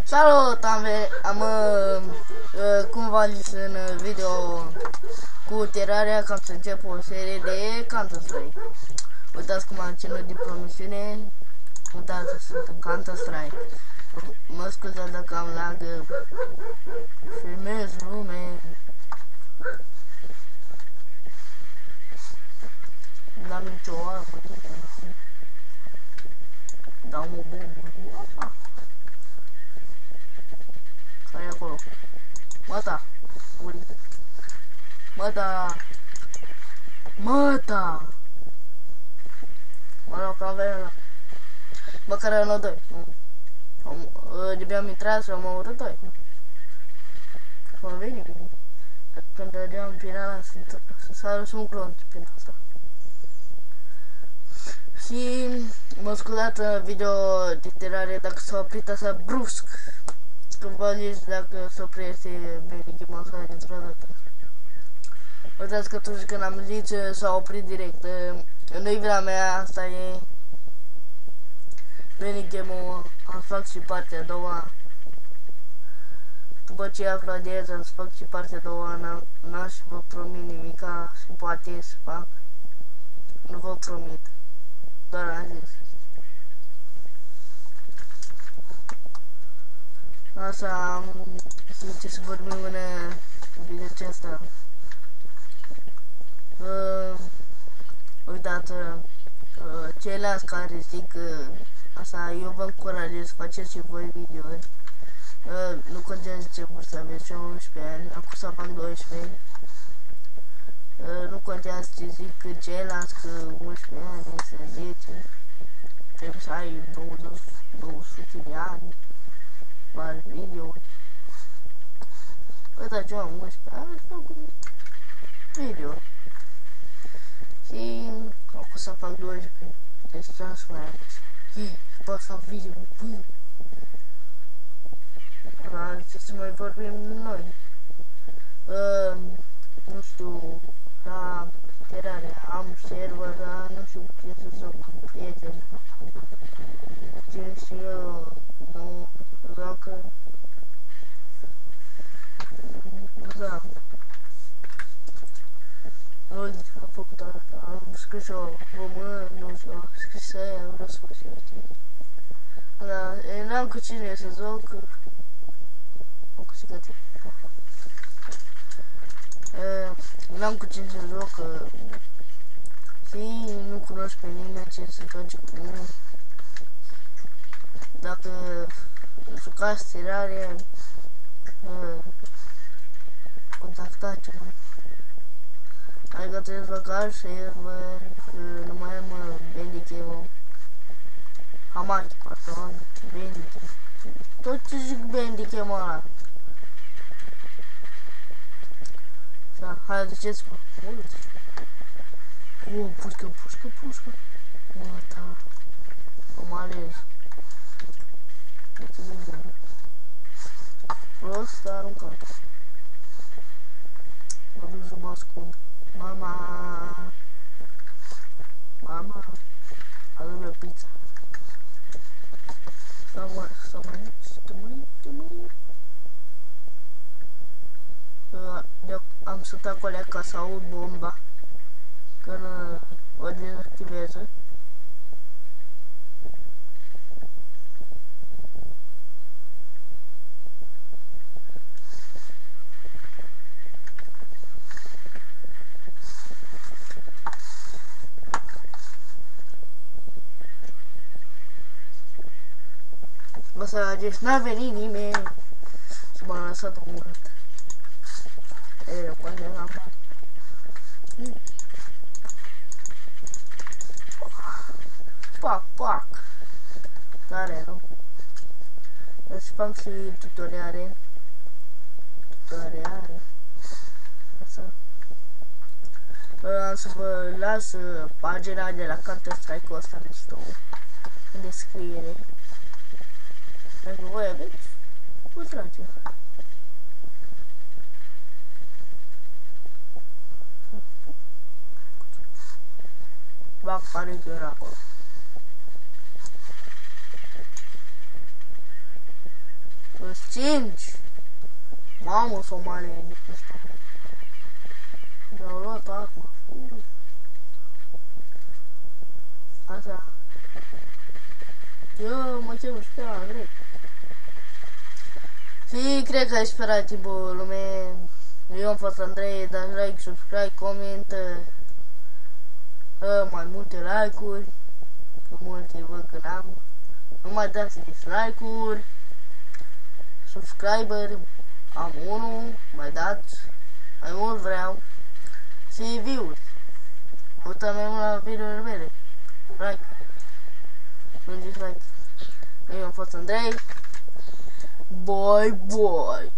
Salut, cum v-am zis în video cu Terraria, că am să încep o serie de Counter-Strike. Uitați cum am ținut de promisiune. Uitați, sunt în Counter-Strike. Mă scuzați dacă am lag. Filmez lume. N-am nicio armă. Dau o bombă. Care e acolo? Mata! Mata! Mata! Mă rog, avem... Măcar în doi. De-abia am intrat și am urât doi. Mă veni. Când dădeam prin ala, să sară și un clon prin asta. Și mă scuzați în video de Terraria dacă s-a oprit așa brusc. Când vă zici dacă se oprește bine chimasa dintr-o dată. Uitați că atunci când am zis s-a oprit direct. Nu-i vina mea, asta e bine game-ul, am fac și partea a doua. După ce afladează, am să fac și partea a doua, n-am și vă promit nimica și poate să fac. Nu vă promit, doar am zis. Așa, am ce să vorbim în video acesta. Uitați, ceilalți care zic așa, eu vă încurajez să faceți și voi videouri. Nu contează ce vârstă aveți, eu 11 ani, acum să fac 12. Nu contează ce zic ceilalți că 11 ani este 10. Trebuie să ai 200 de ani. Bar video. Uitați, eu am 11 ani și fac video. Și acum să fac 12. Deci transformați. Pot să fac video. Ce să mai vorbim noi? Nu știu, la Terraria am server, dar nu știu ce să joc cu prieteni. Ce și eu nu joacă. Da. Nu am făcut asta, am scris o română, nu știu, am scris aia, vreau să fac și eu, știi? Da, n-am cu cine să joc. Am câștigat. N-am cu cine să joc și nu cunosc pe nimeni ce să face cu mine. Dacă jucați Terraria, contactați-mă. Adică trebuie să băgați server, că nu mai am Bandicam-ul. Hamaki, pardon, Bandicam. Tot ce zic Bandicam-ul ăla. Da, hai, duceți-mă. Pușcă. Mata. Am ales. Vreau să aruncat. Mă duc să mă ascund. Mama, adu-mi o pizza. Am să tac alea ca să aud bomba când o dezactiveze. O să deci n-a venit nimeni și m-a lăsat omorât. Poate n-am dat. Pac. Tare, nu? Deci fac și tutoriale. Așa. Am să vă las pagina de la Counter-Strike-ul ăsta în descriere. Dacă voi aveți, vă trage. Va pare că era acolo. sunt 5. Mamă, Somalia. Mi-au luat acum. Asta. Eu mă chem și pe Andrei. Și cred că ai sperat timpul lume. Eu am fost Andrei, dați like, subscribe, comentă. Mai multe like-uri. Că multe văd că n-am. Nu mai dați dislike-uri. Subscriber. Am 1. Mai dați. Mai mult vreau. Și view-uri. Uitați mai mult la videourile mele. Like. Nu dislike. Eu am fost Andrei. Bye bye.